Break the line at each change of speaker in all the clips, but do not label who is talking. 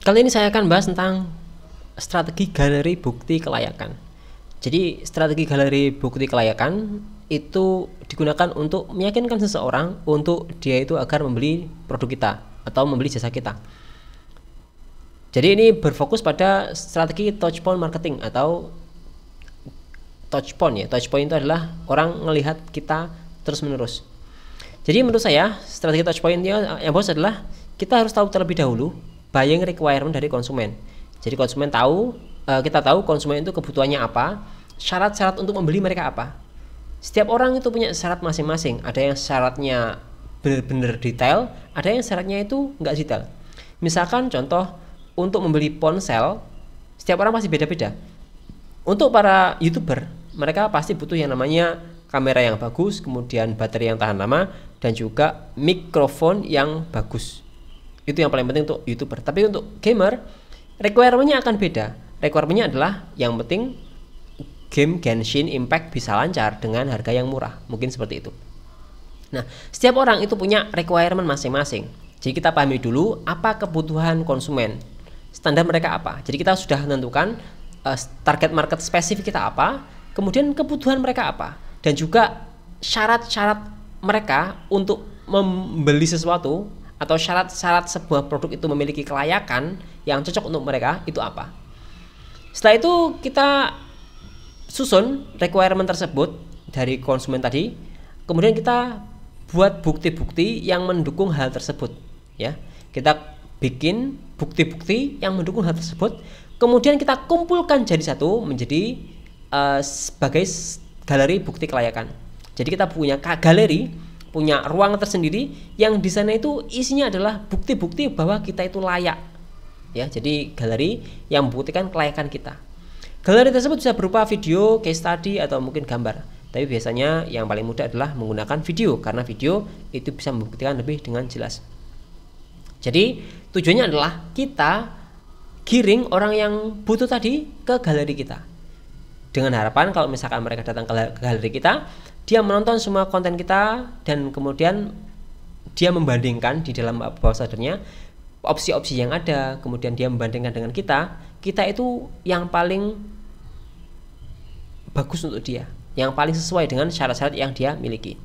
Kali ini saya akan bahas tentang strategi galeri bukti kelayakan. Jadi strategi galeri bukti kelayakan itu digunakan untuk meyakinkan seseorang untuk dia itu agar membeli produk kita atau membeli jasa kita. Jadi ini berfokus pada strategi touchpoint marketing atau touchpoint ya. Touchpoint itu adalah orang melihat kita terus menerus. Jadi menurut saya strategi touchpointnya yang bagus adalah kita harus tahu terlebih dahulu buying requirement dari konsumen. Jadi konsumen tahu, kita tahu konsumen itu kebutuhannya apa, syarat-syarat untuk membeli mereka apa. Setiap orang itu punya syarat masing-masing. Ada yang syaratnya benar-benar detail, ada yang syaratnya itu nggak detail. Misalkan contoh untuk membeli ponsel, setiap orang pasti beda-beda. Untuk para YouTuber, mereka pasti butuh yang namanya kamera yang bagus, kemudian baterai yang tahan lama, dan juga mikrofon yang bagus. Itu yang paling penting untuk YouTuber. Tapi untuk gamer, requirement-nya akan beda. Requirement-nya adalah yang penting game Genshin Impact bisa lancar dengan harga yang murah. Mungkin seperti itu. Nah, setiap orang itu punya requirement masing-masing. Jadi kita pahami dulu apa kebutuhan konsumen. Standar mereka apa. Jadi kita sudah menentukan target market spesifik kita apa, kemudian kebutuhan mereka apa, dan juga syarat-syarat mereka untuk membeli sesuatu atau syarat-syarat sebuah produk itu memiliki kelayakan yang cocok untuk mereka itu apa. Setelah itu kita susun requirement tersebut dari konsumen tadi, kemudian kita buat bukti-bukti yang mendukung hal tersebut ya. Kita bikin bukti-bukti yang mendukung hal tersebut, kemudian kita kumpulkan jadi satu menjadi sebagai galeri bukti kelayakan. Jadi kita punya galeri, punya ruang tersendiri yang di sana itu isinya adalah bukti-bukti bahwa kita itu layak. Ya, jadi galeri yang membuktikan kelayakan kita. Galeri tersebut bisa berupa video, case study atau mungkin gambar. Tapi biasanya yang paling mudah adalah menggunakan video karena video itu bisa membuktikan lebih dengan jelas. Jadi tujuannya adalah kita giring orang yang butuh tadi ke galeri kita. Dengan harapan kalau misalkan mereka datang ke galeri kita, dia menonton semua konten kita dan kemudian dia membandingkan di dalam bawah sadarnya opsi-opsi yang ada, kemudian dia membandingkan dengan kita itu yang paling bagus untuk dia, yang paling sesuai dengan syarat-syarat yang dia miliki.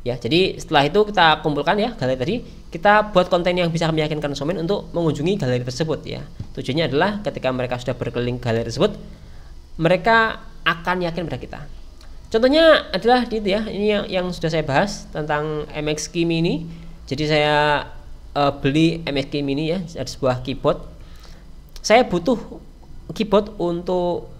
Ya, jadi setelah itu kita kumpulkan ya galeri tadi, kita buat konten yang bisa meyakinkan konsumen untuk mengunjungi galeri tersebut ya. Tujuannya adalah ketika mereka sudah berkeliling galeri tersebut, mereka akan yakin pada kita. Contohnya adalah itu ya, ini yang sudah saya bahas tentang MX Key Mini. Jadi saya beli MX Key Mini ya, ada sebuah keyboard. Saya butuh keyboard untuk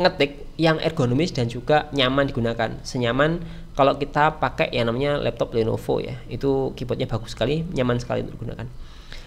ngetik yang ergonomis dan juga nyaman digunakan. Senyaman kalau kita pakai yang namanya laptop Lenovo ya. Itu keyboardnya bagus sekali, nyaman sekali untuk digunakan.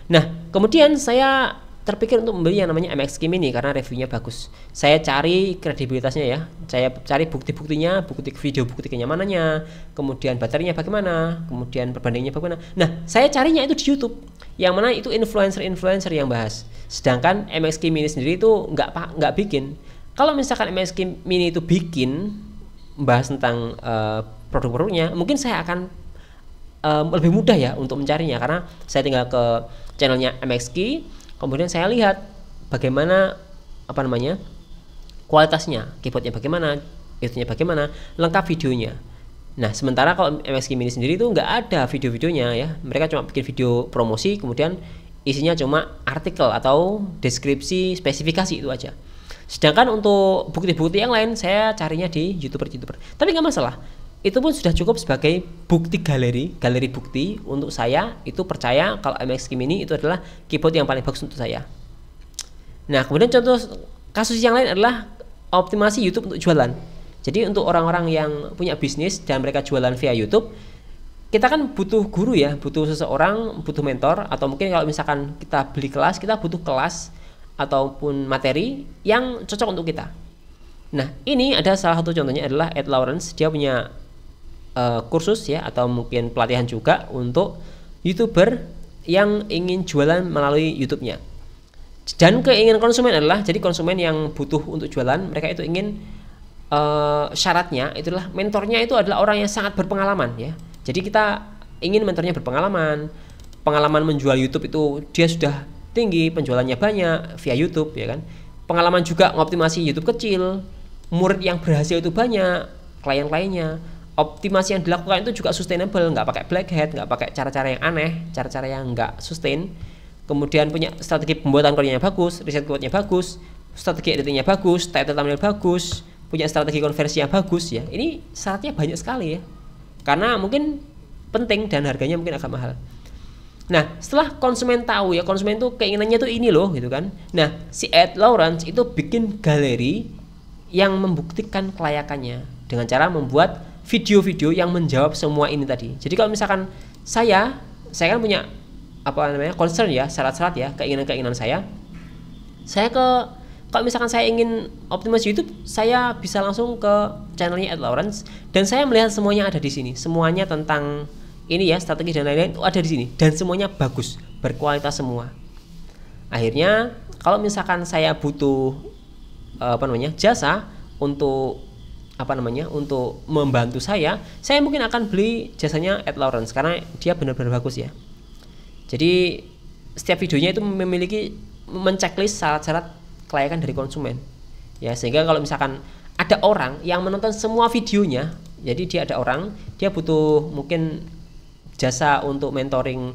Nah, kemudian saya terpikir untuk membeli yang namanya MX Key Mini karena reviewnya bagus. Saya cari kredibilitasnya ya. Saya cari bukti-buktinya, bukti video, bukti kenyamanannya, kemudian baterainya bagaimana, kemudian perbandingannya bagaimana. Nah, saya carinya itu di YouTube. Yang mana itu influencer yang bahas. Sedangkan MX Key Mini sendiri itu nggak bikin. Kalau misalkan MX Key Mini itu bikin bahas tentang produk-produknya, mungkin saya akan lebih mudah ya untuk mencarinya karena saya tinggal ke channelnya MX Key. Kemudian saya lihat bagaimana kualitasnya, keyboardnya bagaimana, itunya bagaimana, lengkap videonya. Nah, sementara kalau MX Key Mini sendiri itu nggak ada video-videonya ya. Mereka cuma bikin video promosi, kemudian isinya cuma artikel atau deskripsi spesifikasi itu aja. Sedangkan untuk bukti-bukti yang lain saya carinya di YouTuber. Tapi nggak masalah. Itu pun sudah cukup sebagai bukti galeri bukti untuk saya itu percaya kalau MX Key Mini itu adalah keyboard yang paling bagus untuk saya. Nah, kemudian contoh kasus yang lain adalah optimasi YouTube untuk jualan. Jadi untuk orang-orang yang punya bisnis dan mereka jualan via YouTube, kita kan butuh guru ya, butuh seseorang, butuh mentor, atau mungkin kalau misalkan kita beli kelas, kita butuh kelas ataupun materi yang cocok untuk kita. Nah, ini ada salah satu contohnya adalah Ed Lawrence. Dia punya kursus ya atau mungkin pelatihan juga untuk YouTuber yang ingin jualan melalui YouTube-nya. Dan keinginan konsumen adalah, jadi konsumen yang butuh untuk jualan, mereka itu ingin syaratnya itulah mentornya itu adalah orang yang sangat berpengalaman ya. Jadi kita ingin mentornya berpengalaman, pengalaman menjual YouTube itu dia sudah tinggi, penjualannya banyak via YouTube ya kan. Pengalaman juga ngoptimasi YouTube kecil, murid yang berhasil itu banyak, klien-kliennya. Optimasi yang dilakukan itu juga sustainable, nggak pakai black hat, nggak pakai cara-cara yang aneh, cara-cara yang nggak sustain. Kemudian punya strategi pembuatan kontennya bagus, riset keywordnya bagus, strategi editingnya bagus, title thumbnail bagus, punya strategi konversi yang bagus ya. Ini syaratnya banyak sekali ya. Karena mungkin penting dan harganya mungkin agak mahal. Nah, setelah konsumen tahu ya, konsumen itu keinginannya tuh ini loh gitu kan. Nah, si Ed Lawrence itu bikin galeri yang membuktikan kelayakannya dengan cara membuat video-video yang menjawab semua ini tadi. Jadi kalau misalkan saya kan punya apa namanya concern ya, syarat-syarat ya, keinginan-keinginan saya kalau misalkan saya ingin optimasi YouTube, saya bisa langsung ke channelnya Ed Lawrence dan saya melihat semuanya ada di sini, semuanya tentang ini ya, strategi dan lain-lain itu ada di sini dan semuanya bagus, berkualitas semua. Akhirnya kalau misalkan saya butuh jasa untuk untuk membantu saya mungkin akan beli jasanya Ed Lawrence karena dia benar-benar bagus ya. Jadi setiap videonya itu memiliki menceklis syarat-syarat kelayakan dari konsumen. Ya, sehingga kalau misalkan ada orang yang menonton semua videonya, jadi dia butuh mungkin jasa untuk mentoring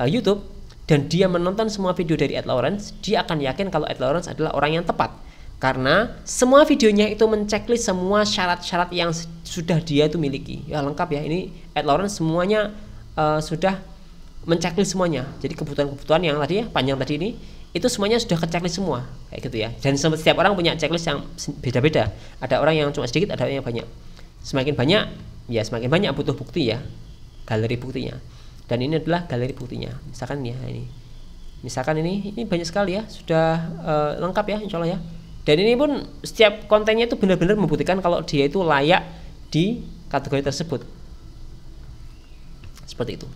YouTube dan dia menonton semua video dari Ed Lawrence, dia akan yakin kalau Ed Lawrence adalah orang yang tepat karena semua videonya itu menceklis semua syarat-syarat yang sudah dia itu miliki. Ya lengkap ya, ini Ed Lawrence semuanya sudah menceklis semuanya. Jadi kebutuhan-kebutuhan yang tadi ya panjang tadi ini itu semuanya sudah keceklis semua kayak gitu ya. Dan setiap orang punya checklist yang beda-beda. Ada orang yang cuma sedikit, ada orang yang banyak. Semakin banyak ya semakin banyak butuh bukti ya, galeri buktinya. Dan ini adalah galeri buktinya. Misalkan ya ini, misalkan ini banyak sekali ya, sudah lengkap ya insya Allah ya. Dan ini pun setiap kontennya itu benar-benar membuktikan kalau dia itu layak di kategori tersebut. Seperti itu.